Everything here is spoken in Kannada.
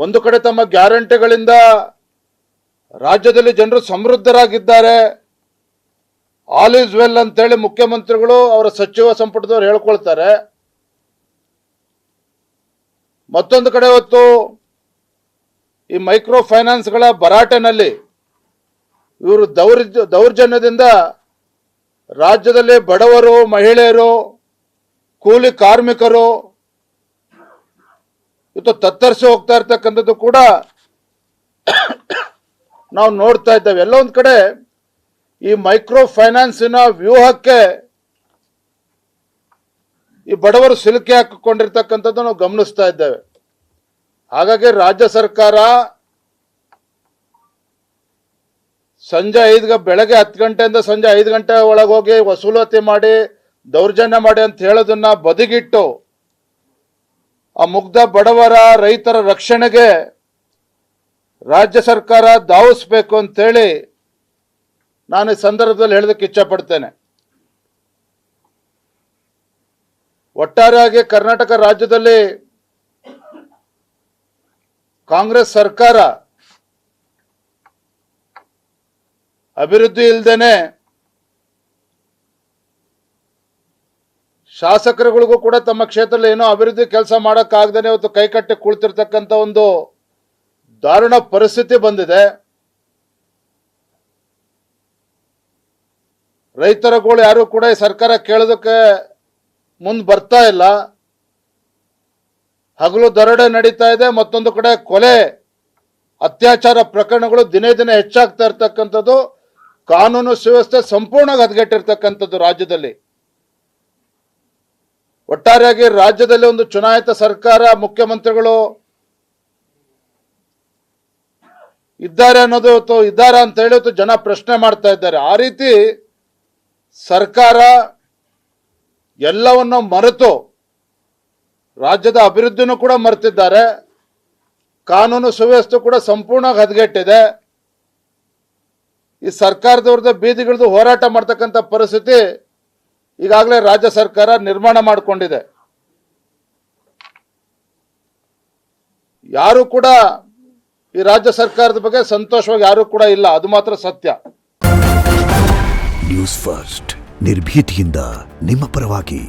ಒಂದು ಕಡೆ ತಮ್ಮ ಗ್ಯಾರಂಟಿಗಳಿಂದ ರಾಜ್ಯದಲ್ಲಿ ಜನರು ಸಮೃದ್ಧರಾಗಿದ್ದಾರೆ, ಆಲ್ ಈಸ್ ವೆಲ್ ಅಂತೇಳಿ ಮುಖ್ಯಮಂತ್ರಿಗಳು ಅವರ ಸಚಿವ ಸಂಪುಟದವರು ಹೇಳ್ಕೊಳ್ತಾರೆ. ಮತ್ತೊಂದು ಕಡೆ ಹೊತ್ತು ಈ ಮೈಕ್ರೋ ಫೈನಾನ್ಸ್ಗಳ ಭರಾಟೆನಲ್ಲಿ ಇವರು ದೌರ್ಜನ್ಯದಿಂದ ರಾಜ್ಯದಲ್ಲಿ ಬಡವರು, ಮಹಿಳೆಯರು, ಕೂಲಿ ಕಾರ್ಮಿಕರು ಇವತ್ತು ತತ್ತರಿಸಿ ಹೋಗ್ತಾ ಇರ್ತಕ್ಕಂಥದ್ದು ಕೂಡ ನಾವು ನೋಡ್ತಾ ಇದ್ದೇವೆ. ಎಲ್ಲ ಒಂದು ಕಡೆ ಈ ಮೈಕ್ರೋ ಫೈನಾನ್ಸಿನ ವ್ಯೂಹಕ್ಕೆ ಈ ಬಡವರು ಸಿಲುಕಿ ಹಾಕಿಕೊಂಡಿರ್ತಕ್ಕಂಥದ್ದು ನಾವು ಗಮನಿಸ್ತಾ ಇದ್ದೇವೆ. ಹಾಗಾಗಿ ರಾಜ್ಯ ಸರ್ಕಾರ ಬೆಳಗ್ಗೆ 10 ಗಂಟೆಯಿಂದ ಸಂಜೆ 5 ಗಂಟೆ ಒಳಗೆ ಹೋಗಿ ವಸೂಲಾತಿ ಮಾಡಿ ದೌರ್ಜನ್ಯ ಮಾಡಿ ಅಂತ ಹೇಳೋದನ್ನ ಬದಿಗಿಟ್ಟು ಆ ಮುಗ್ಧ ಬಡವರ, ರೈತರ ರಕ್ಷಣೆಗೆ ರಾಜ್ಯ ಸರ್ಕಾರ ಧಾವಿಸಬೇಕು ಅಂತೇಳಿ ನಾನು ಈ ಸಂದರ್ಭದಲ್ಲಿ ಹೇಳೋದಕ್ಕೆ ಇಚ್ಛಪಡ್ತೇನೆ. ಒಟ್ಟಾರೆಯಾಗಿ ಕರ್ನಾಟಕ ರಾಜ್ಯದಲ್ಲಿ ಕಾಂಗ್ರೆಸ್ ಸರ್ಕಾರ ಅಭಿವೃದ್ಧಿ ಇಲ್ಲದೇನೆ ಶಾಸಕರುಗಳಿಗೂ ಕೂಡ ತಮ್ಮ ಕ್ಷೇತ್ರದಲ್ಲಿ ಏನೋ ಅಭಿವೃದ್ಧಿ ಕೆಲಸ ಮಾಡೋಕ್ಕಾಗದೇನೆ ಇವತ್ತು ಕೈಕಟ್ಟಿ ಕುಳಿತಿರ್ತಕ್ಕಂಥ ಒಂದು ದಾರುಣ ಪರಿಸ್ಥಿತಿ ಬಂದಿದೆ. ರೈತರುಗಳು ಯಾರು ಕೂಡ ಈ ಸರ್ಕಾರ ಕೇಳೋದಕ್ಕೆ ಮುಂದೆ ಬರ್ತಾ ಇಲ್ಲ. ಹಗಲು ದರೋಡೆ ನಡೀತಾ ಇದೆ, ಮತ್ತೊಂದು ಕಡೆ ಕೊಲೆ, ಅತ್ಯಾಚಾರ ಪ್ರಕರಣಗಳು ದಿನೇ ದಿನೇ ಹೆಚ್ಚಾಗ್ತಾ ಇರ್ತಕ್ಕಂಥದ್ದು, ಕಾನೂನು ಸುವ್ಯವಸ್ಥೆ ಸಂಪೂರ್ಣ ಹದಗೆಟ್ಟಿರ್ತಕ್ಕಂಥದ್ದು ರಾಜ್ಯದಲ್ಲಿ. ಒಟ್ಟಾರೆಯಾಗಿ ರಾಜ್ಯದಲ್ಲಿ ಒಂದು ಚುನಾಯಿತ ಸರ್ಕಾರ, ಮುಖ್ಯಮಂತ್ರಿಗಳು ಇದ್ದಾರೆ ಅನ್ನೋದು ಇವತ್ತು ಇದ್ದಾರಾ ಅಂತ ಹೇಳಿ ಇವತ್ತು ಜನ ಪ್ರಶ್ನೆ ಮಾಡ್ತಾ ಇದ್ದಾರೆ. ಆ ರೀತಿ ಸರ್ಕಾರ ಎಲ್ಲವನ್ನು ಮರೆತು ರಾಜ್ಯದ ಅಭಿವೃದ್ಧಿನೂ ಕೂಡ ಮರೆತಿದ್ದಾರೆ. ಕಾನೂನು ಸುವ್ಯವಸ್ಥೆ ಕೂಡ ಸಂಪೂರ್ಣ ಹದಗೆಟ್ಟಿದೆ. ಈ ಸರ್ಕಾರದ ವಿರುದ್ಧ ಬೀದಿಗಿಳಿದು ಹೋರಾಟ ಮಾಡ್ತಕ್ಕಂಥ ಪರಿಸ್ಥಿತಿ ಈಗಾಗಲೇ ರಾಜ್ಯ ಸರ್ಕಾರ ನಿರ್ಮಾಣ ಮಾಡಿಕೊಂಡಿದೆ. ಯಾರು ಕೂಡ ಈ ರಾಜ್ಯ ಸರ್ಕಾರದ ಬಗ್ಗೆ ಸಂತೋಷವಾಗಿ ಯಾರು ಕೂಡ ಇಲ್ಲ, ಅದು ಮಾತ್ರ ಸತ್ಯ. ನ್ಯೂಸ್ ಫಸ್ಟ್ ನಿರ್ಭೀತಿಯಿಂದ ನಿಮ್ಮ ಪರವಾಗಿ.